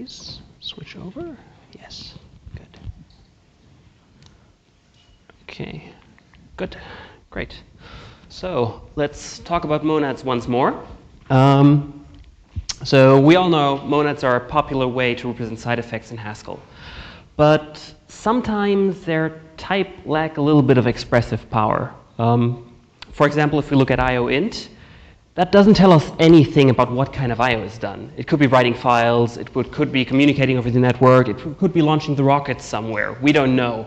this switch over? Yes, good. Okay, good, great. So let's talk about monads once more. So we all know monads are a popular way to represent side effects in Haskell. But sometimes their type lack a little bit of expressive power. For example, if we look at IOInt, that doesn't tell us anything about what kind of I/O is done. It could be writing files, it could be communicating over the network, it could be launching the rocket somewhere. We don't know.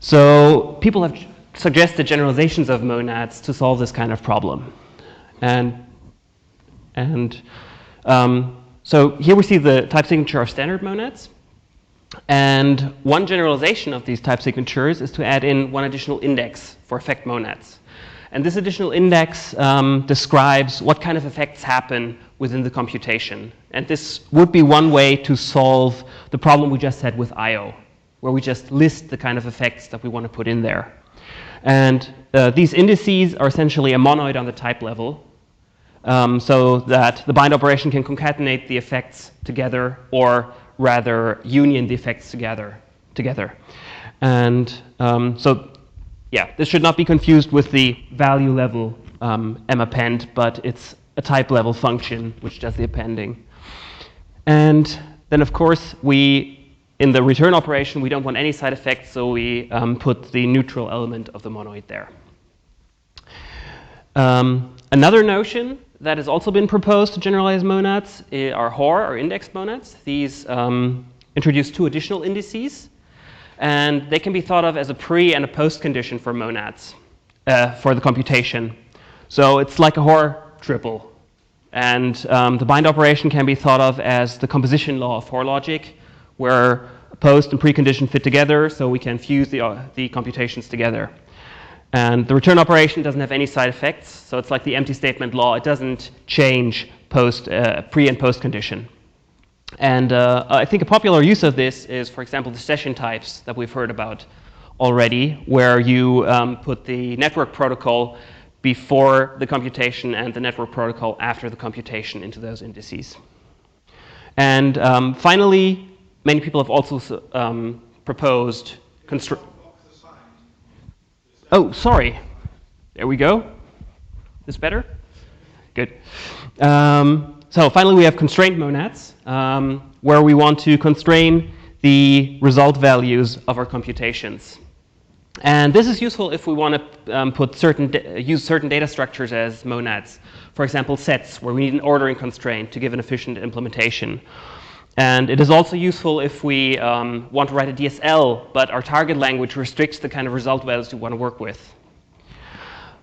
So people have suggested generalizations of monads to solve this kind of problem. So here we see the type signature of standard monads. And one generalization of these type signatures is to add in one additional index for effect monads. And this additional index describes what kind of effects happen within the computation. And this would be one way to solve the problem we just had with I/O, where we just list the kind of effects that we want to put in there. And these indices are essentially a monoid on the type level, so that the bind operation can concatenate the effects together, or rather union the effects together. And so yeah, this should not be confused with the value level mappend, but it's a type level function which does the appending. And then of course in the return operation we don't want any side effects, so we put the neutral element of the monoid there. Another notion that has also been proposed to generalize monads are HOR, or indexed monads. These introduce two additional indices, and they can be thought of as a pre and a post condition for monads for the computation. So it's like a HOR triple. And the bind operation can be thought of as the composition law of HOR logic, where a post and precondition fit together, so we can fuse the computations together. And the return operation doesn't have any side effects, so it's like the empty statement law. It doesn't change pre and post condition. And I think a popular use of this is, for example, the session types that we've heard about already, where you put the network protocol before the computation and the network protocol after the computation into those indices. And finally, many people have also proposed Oh, sorry. There we go. This better? Good. So finally, we have constraint monads, where we want to constrain the result values of our computations. And this is useful if we want to use certain data structures as monads. For example, sets, where we need an ordering constraint to give an efficient implementation. And it is also useful if we want to write a DSL, but our target language restricts the kind of result values we want to work with.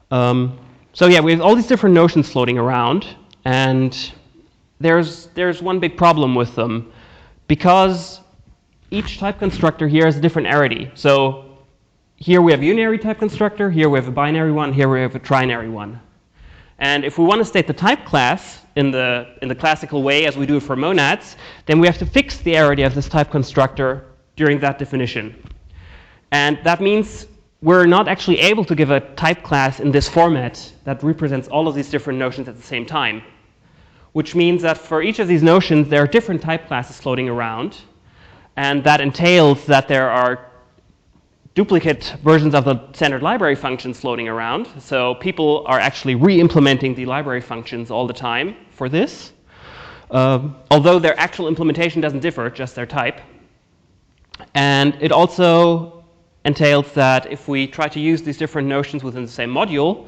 So yeah, we have all these different notions floating around, and there's one big problem with them, because each type constructor here has a different arity. So here we have a unary type constructor, here we have a binary one, here we have a trinary one. And if we want to state the type class in the classical way as we do it for monads, then we have to fix the arity of this type constructor during that definition. And that means we're not actually able to give a type class in this format that represents all of these different notions at the same time. Which means that for each of these notions, there are different type classes floating around. And that entails that there are duplicate versions of the standard library functions floating around. So people are actually re-implementing the library functions all the time for this. Although their actual implementation doesn't differ, just their type. And it also entails that if we try to use these different notions within the same module,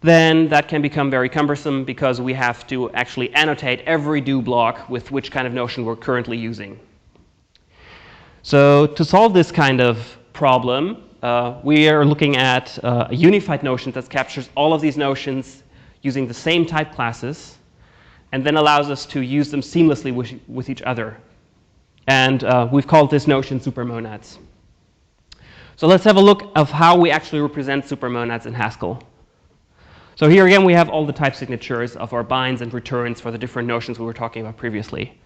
then that can become very cumbersome, because we have to actually annotate every do block with which kind of notion we're currently using. So to solve this kind of problem, we are looking at a unified notion that captures all of these notions using the same type classes, and then allows us to use them seamlessly with each other. And we've called this notion supermonads. So let's have a look of how we actually represent supermonads in Haskell. So here again, we have all the type signatures of our binds and returns for the different notions we were talking about previously.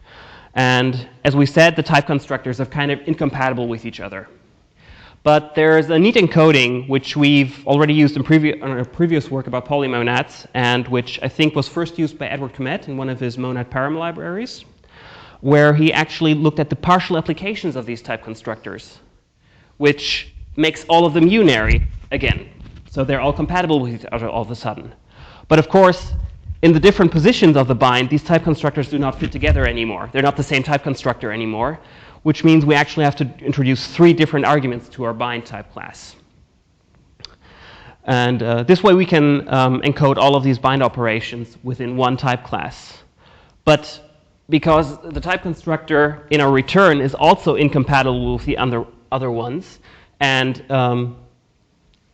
And as we said, the type constructors are kind of incompatible with each other. But there's a neat encoding which we've already used in our previous work about polymonads, and which I think was first used by Edward Comet in one of his monad param libraries. where he actually looked at the partial applications of these type constructors, which makes all of them unary again. So they're all compatible with each other all of a sudden. But of course, in the different positions of the bind, these type constructors do not fit together anymore. They're not the same type constructor anymore, which means we actually have to introduce 3 different arguments to our bind type class. And this way we can encode all of these bind operations within one type class. But because the type constructor in our return is also incompatible with the other ones, and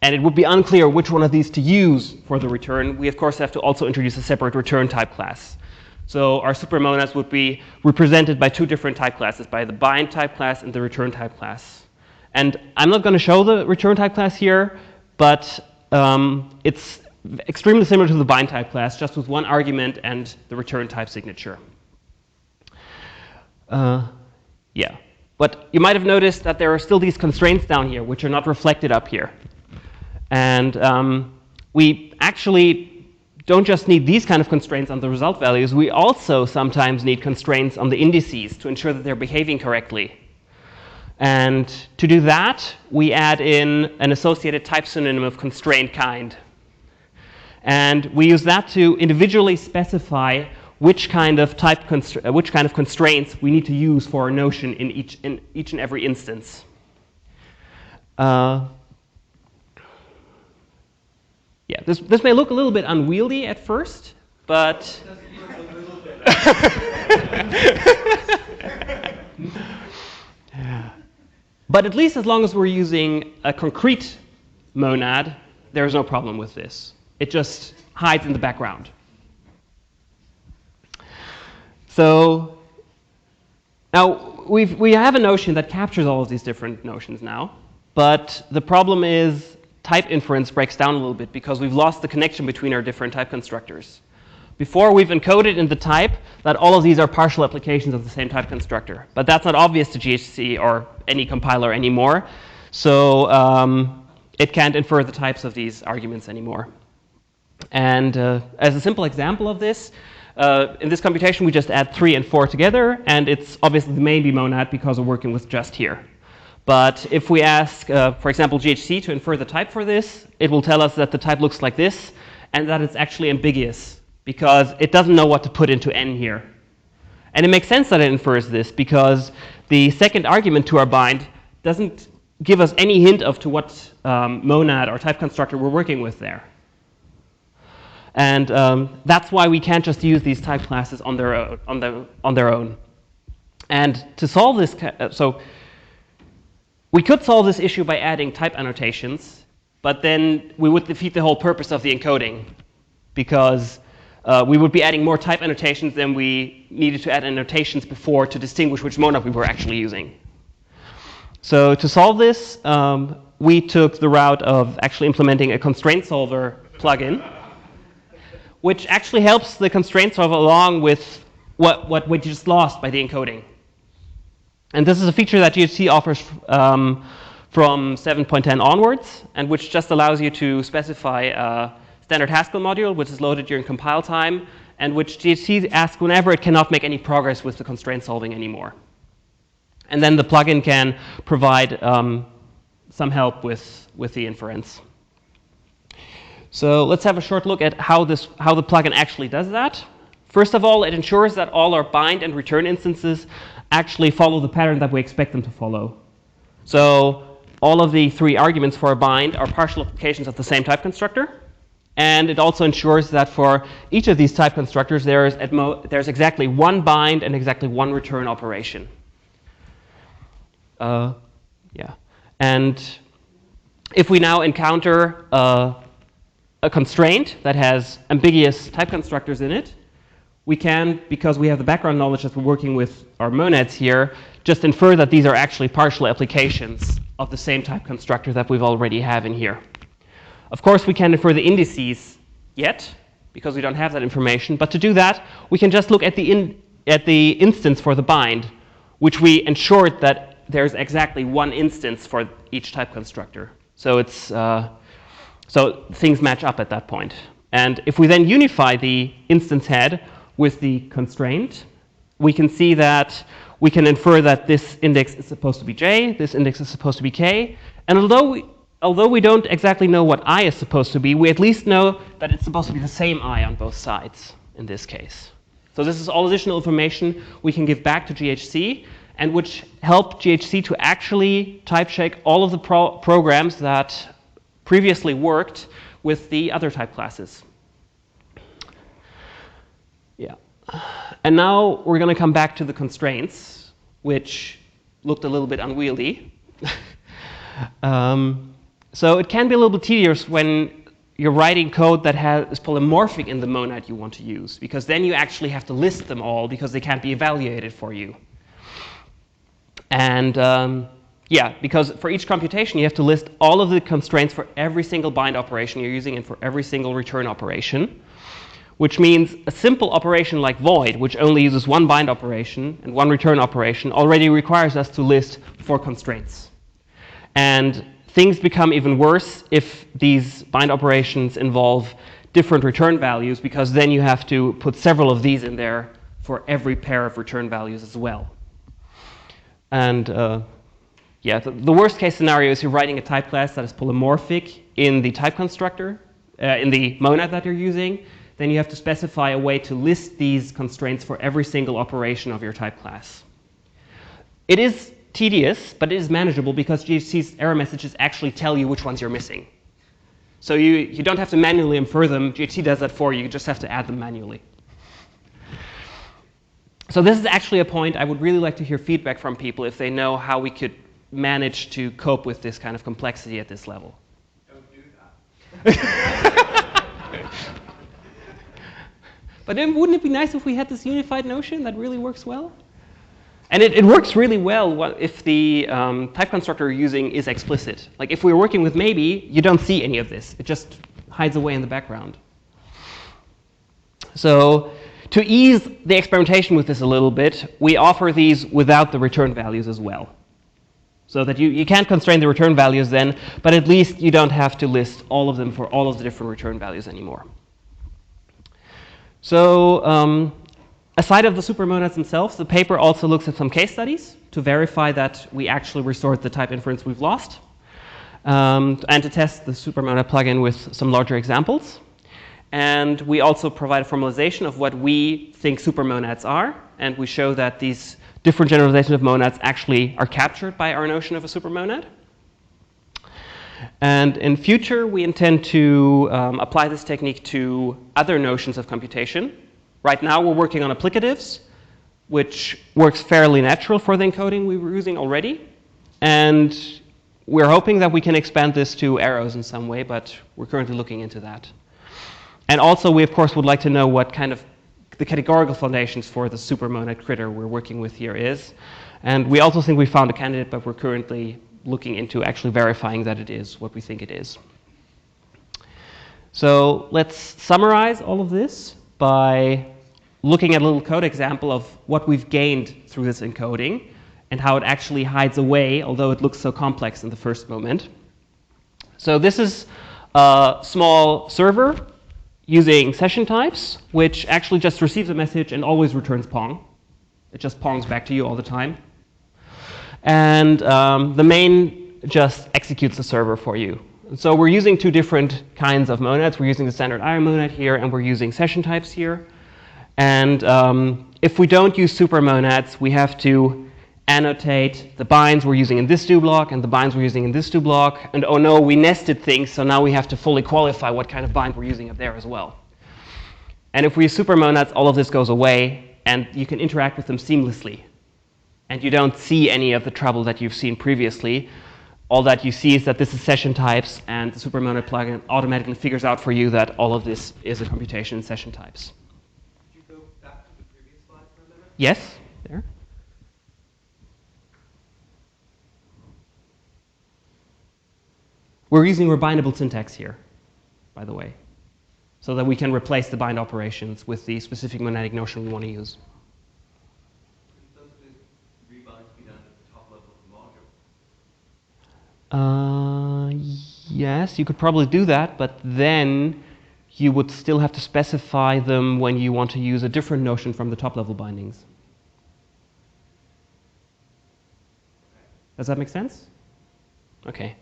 it would be unclear which one of these to use for the return, we of course have to also introduce a separate return type class. So our supermonads would be represented by 2 different type classes, by the bind type class and the return type class. And I'm not going to show the return type class here, but it's extremely similar to the bind type class, just with one argument and the return type signature. Yeah. But you might have noticed that there are still these constraints down here, which are not reflected up here. And we actually don't just need these kind of constraints on the result values, we also sometimes need constraints on the indices to ensure that they're behaving correctly. And to do that, we add in an associated type synonym of constraint kind. And we use that to individually specify which kind of constraints we need to use for a notion in each and every instance. Yeah, this may look a little bit unwieldy at first, but but at least as long as we're using a concrete monad, there's no problem with this. It just hides in the background. So now we have a notion that captures all of these different notions now, but the problem is type inference breaks down a little bit because we've lost the connection between our different type constructors. Before, we've encoded in the type that all of these are partial applications of the same type constructor, but that's not obvious to GHC or any compiler anymore, so it can't infer the types of these arguments anymore. And as a simple example of this, in this computation we just add 3 and 4 together, and it's obviously the main monad because we're working with just here. But if we ask, for example, GHC to infer the type for this, it will tell us that the type looks like this, and that it's actually ambiguous, because it doesn't know what to put into n here. And it makes sense that it infers this, because the second argument to our bind doesn't give us any hint of to what monad or type constructor we're working with there. And that's why we can't just use these type classes on their own. And to solve this, we could solve this issue by adding type annotations, but then we would defeat the whole purpose of the encoding, because we would be adding more type annotations than we needed to add annotations before to distinguish which monad we were actually using. So to solve this, we took the route of actually implementing a constraint solver plugin, which actually helps the constraint solver along with what we just lost by the encoding. And this is a feature that GHC offers from 7.10 onwards, and which just allows you to specify a standard Haskell module, which is loaded during compile time, and which GHC asks whenever it cannot make any progress with the constraint solving anymore. And then the plugin can provide some help with the inference. So let's have a short look at how the plugin actually does that. First of all, it ensures that all our bind and return instances actually follow the pattern that we expect them to follow. So all of the 3 arguments for a bind are partial applications of the same type constructor. And it also ensures that for each of these type constructors, there's exactly 1 bind and exactly 1 return operation. Yeah. And if we now encounter a constraint that has ambiguous type constructors in it, we can, because we have the background knowledge that we're working with our monads here, just infer that these are actually partial applications of the same type constructor that we've already have in here. Of course, we can't infer the indices yet, because we don't have that information. But to do that, we can just look at the instance for the bind, which we ensured that there's exactly 1 instance for each type constructor. So it's so things match up at that point. And if we then unify the instance head with the constraint, we can see that we can infer that this index is supposed to be j, this index is supposed to be k, and although we don't exactly know what I is supposed to be, we at least know that it's supposed to be the same I on both sides in this case. So this is all additional information we can give back to GHC, and which help GHC to actually type check all of the programs that previously worked with the other type classes. Yeah. And now we're going to come back to the constraints, which looked a little bit unwieldy. So it can be a little bit tedious when you're writing code that is polymorphic in the monad you want to use, because then you actually have to list them all because they can't be evaluated for you. And yeah, because for each computation you have to list all of the constraints for every single bind operation you're using and for every single return operation, which means a simple operation like void, which only uses one bind operation and one return operation, already requires us to list 4 constraints. And things become even worse if these bind operations involve different return values, because then you have to put several of these in there for every pair of return values as well. And yeah, the worst case scenario is you're writing a type class that is polymorphic in the type constructor, in the monad that you're using. Then you have to specify a way to list these constraints for every single operation of your type class. It is tedious, but it is manageable because GHC's error messages actually tell you which ones you're missing. So you don't have to manually infer them. GHC does that for you. You just have to add them manually. So this is actually a point I would really like to hear feedback from people if they know how we could manage to cope with this kind of complexity at this level. Don't do that. But then wouldn't it be nice if we had this unified notion that really works well? And it works really well if the type constructor you're using is explicit. Like if we're working with maybe, you don't see any of this. It just hides away in the background. So to ease the experimentation with this a little bit, we offer these without the return values as well. So that you can't constrain the return values then, but at least you don't have to list all of them for all of the different return values anymore. So aside of the supermonads themselves, the paper also looks at some case studies to verify that we actually restored the type inference we've lost, and to test the supermonad plugin with some larger examples. And we also provide a formalization of what we think supermonads are, and we show that these different generalizations of monads actually are captured by our notion of a supermonad. And in future, we intend to apply this technique to other notions of computation. Right now, we're working on applicatives, which works fairly natural for the encoding we were using already. And we're hoping that we can expand this to arrows in some way, but we're currently looking into that. And also, we, of course, would like to know what kind of the categorical foundations for the supermonad critter we're working with here is. And we also think we found a candidate, but we're currently looking into actually verifying that it is what we think it is. So let's summarize all of this by looking at a little code example of what we've gained through this encoding and how it actually hides away, although it looks so complex in the first moment. So this is a small server using session types, which actually just receives a message and always returns Pong. It just Pongs back to you all the time. And the main just executes the server for you. And so we're using 2 different kinds of monads. We're using the standard IO monad here, and we're using session types here. And if we don't use supermonads, we have to annotate the binds we're using in this do block and the binds we're using in this do block. And oh no, we nested things, so now we have to fully qualify what kind of bind we're using up there as well. And if we use supermonads, all of this goes away, and you can interact with them seamlessly. And you don't see any of the trouble that you've seen previously. All that you see is that this is session types, and the Supermonad plugin automatically figures out for you that all of this is a computation in session types. Could you go back to the previous slide for a minute? Yes, there. We're using rebindable syntax here, by the way, so that we can replace the bind operations with the specific monadic notion we want to use. Does this rebind be done at the top level of the module? Yes, you could probably do that, but then you would still have to specify them when you want to use a different notion from the top level bindings. Does that make sense? Okay.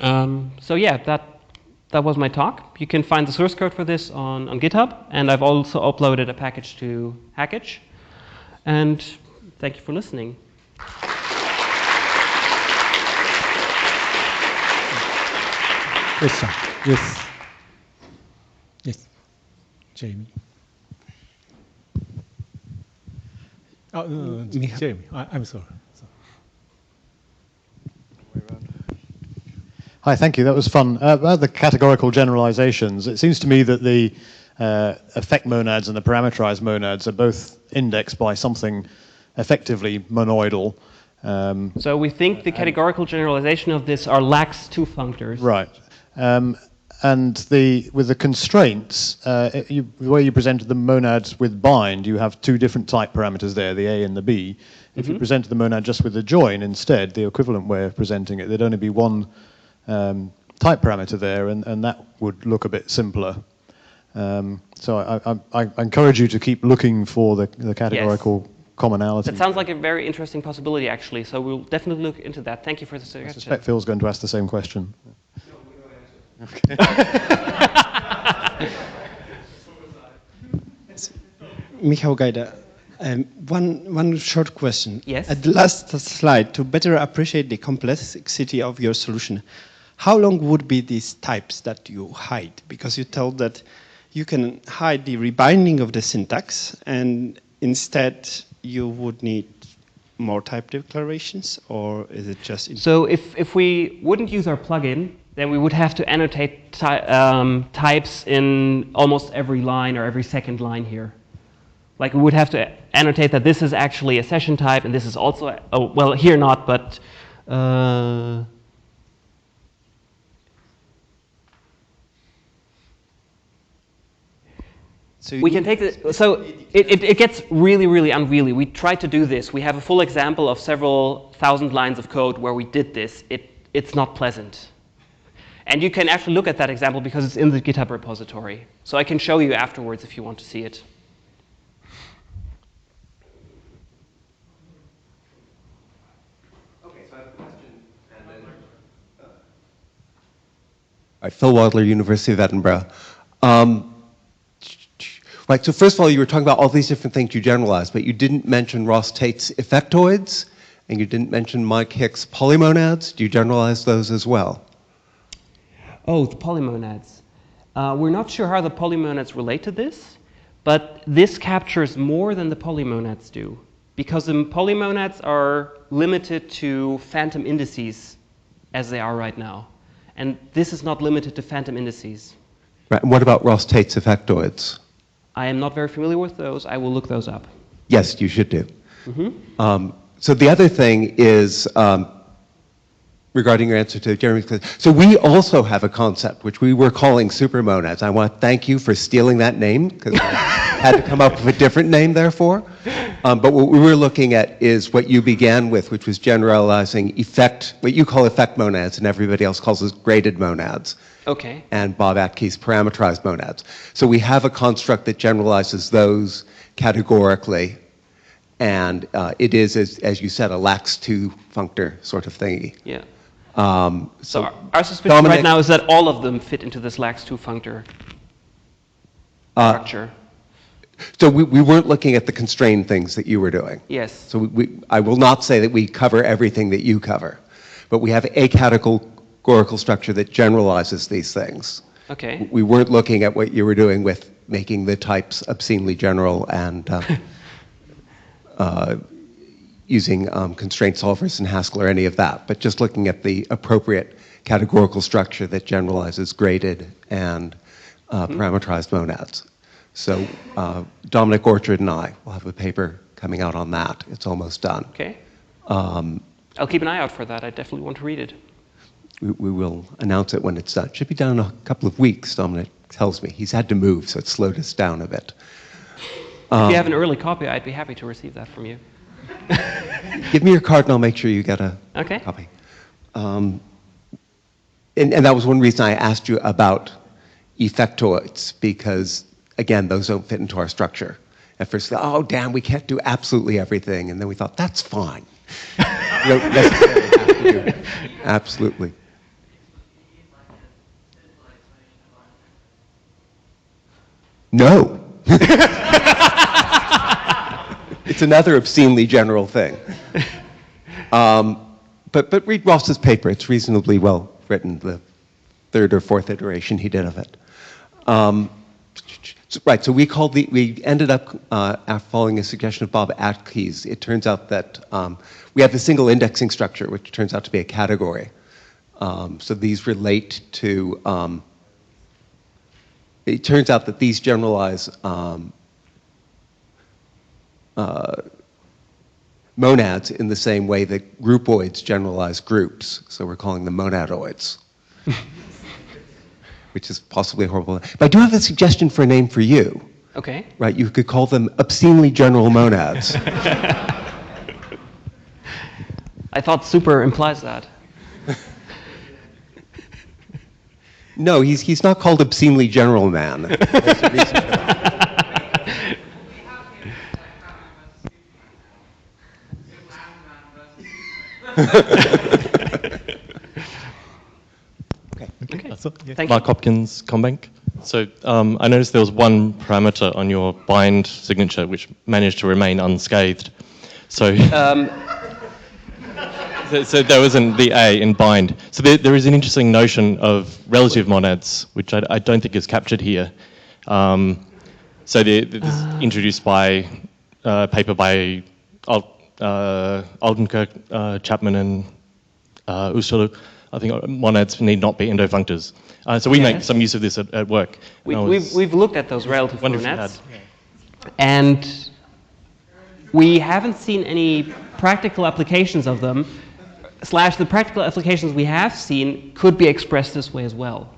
So yeah, that was my talk. You can find the source code for this on GitHub, and I've also uploaded a package to Hackage. And thank you for listening. Yes, sir. Yes. Yes. Jamie. Oh, no, Jamie. I'm sorry. Hi, thank you. That was fun. About the categorical generalizations, it seems to me that the effect monads and the parameterized monads are both indexed by something effectively monoidal. So we think the categorical generalization of this are lax two functors. Right. And with the constraints, the way you presented the monads with bind, you have two different type parameters there, the A and the B. If you presented the monad just with the join instead, the equivalent way of presenting it, there'd only be one type parameter there, and that would look a bit simpler. So I encourage you to keep looking for the categorical commonality. That sounds like a very interesting possibility, actually. So we'll definitely look into that. Thank you for the suggestion. I suspect Phil's going to ask the same question. Okay. Michał Gajda, one short question. Yes. At the last slide, to better appreciate the complexity of your solution, how long would be these types that you hide? Because you told that you can hide the rebinding of the syntax, and instead you would need more type declarations, or is it just... So if we wouldn't use our plugin, then we would have to annotate types in almost every line or every second line here. Like we would have to annotate that this is actually a session type, and this is also, oh, well, here not, but so we can take this. So it gets really, really unwieldy. We tried to do this. We have a full example of several thousand lines of code where we did this. It's not pleasant. And you can actually look at that example because it's in the GitHub repository. So I can show you afterwards if you want to see it. Okay, so I have a question, and then... Phil Wadler, University of Edinburgh. Right, so first of all, you were talking about all these different things you generalized, but you didn't mention Ross Tate's effectoids, and you didn't mention Mike Hicks' polymonads. Do you generalize those as well? Oh, the polymonads. We're not sure how the polymonads relate to this, but this captures more than the polymonads do, because the polymonads are limited to phantom indices as they are right now. And this is not limited to phantom indices. Right, and what about Ross Tate's effectoids? I am not very familiar with those. I will look those up. Yes, you should do. So the other thing is, regarding your answer to Jeremy's question, so we also have a concept which we were calling Supermonads. I want to thank you for stealing that name, because I had to come up with a different name therefore. But what we were looking at is what you began with, which was generalizing what you call effect monads, and everybody else calls it graded monads. Okay. And Bob Atkey's parameterized monads. So we have a construct that generalizes those categorically, and it is, as you said, a lax two functor sort of thingy. Yeah. So our suspicion right now is that all of them fit into this lax two functor structure. So we weren't looking at the constrained things that you were doing. Yes. So I will not say that we cover everything that you cover, but we have a categorical structure that generalizes these things. Okay. We weren't looking at what you were doing with making the types obscenely general and using constraint solvers in Haskell or any of that, but just looking at the appropriate categorical structure that generalizes graded and parameterized monads. So Dominic Orchard and I will have a paper coming out on that. It's almost done. Okay. I'll keep an eye out for that. I definitely want to read it. We will announce it when it's done. It should be done in a couple of weeks, Dominic tells me. He's had to move, so it slowed us down a bit. If you have an early copy, I'd be happy to receive that from you. Give me your card and I'll make sure you get a copy. And that was one reason I asked you about effectoids, because, again, those don't fit into our structure. At first, oh, damn, we can't do absolutely everything. And then we thought, that's fine. You don't necessarily have to do it. Absolutely. No. It's another obscenely general thing. But read Ross's paper. It's reasonably well written, the third or fourth iteration he did of it. Right, so we ended up, after following a suggestion of Bob Atkins, it turns out that we have the single indexing structure, which turns out to be a category. So these relate to, it turns out that these generalize monads in the same way that groupoids generalize groups. So we're calling them monadoids. Which is possibly horrible. But I do have a suggestion for a name for you. Okay. Right, you could call them obscenely general monads. I thought super implies that. No, he's not called obscenely general man. There's a reason for that. Okay. So, yeah. Thank you. Mark Hopkins, Combank. So I noticed there was one parameter on your bind signature which managed to remain unscathed. So, so there wasn't the A in bind. So there is an interesting notion of relative monads, which I don't think is captured here. So this is introduced by a paper by Oldenkirk, Chapman, and Ursula. I think monads need not be endofunctors. So we make some use of this at work. We've looked at those relative Wonder if you monads, and we haven't seen any practical applications of them, / the practical applications we have seen could be expressed this way as well.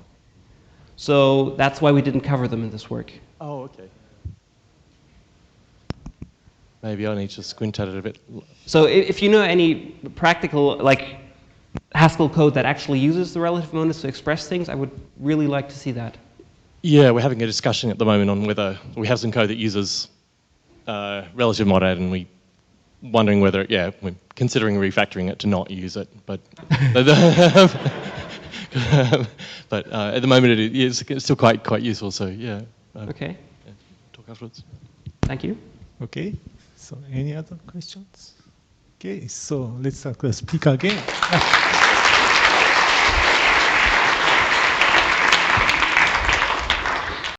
So that's why we didn't cover them in this work. Oh, okay. Maybe I need to squint at it a bit. So if you know any practical, like Haskell code that actually uses the relative monads to express things, I would really like to see that. Yeah, we're having a discussion at the moment on whether we have some code that uses relative monad, and we're considering refactoring it to not use it. But but at the moment it's still quite useful. So yeah. Okay. Yeah, talk afterwards. Thank you. Okay. So any other questions? Okay. So let's ask the speaker again.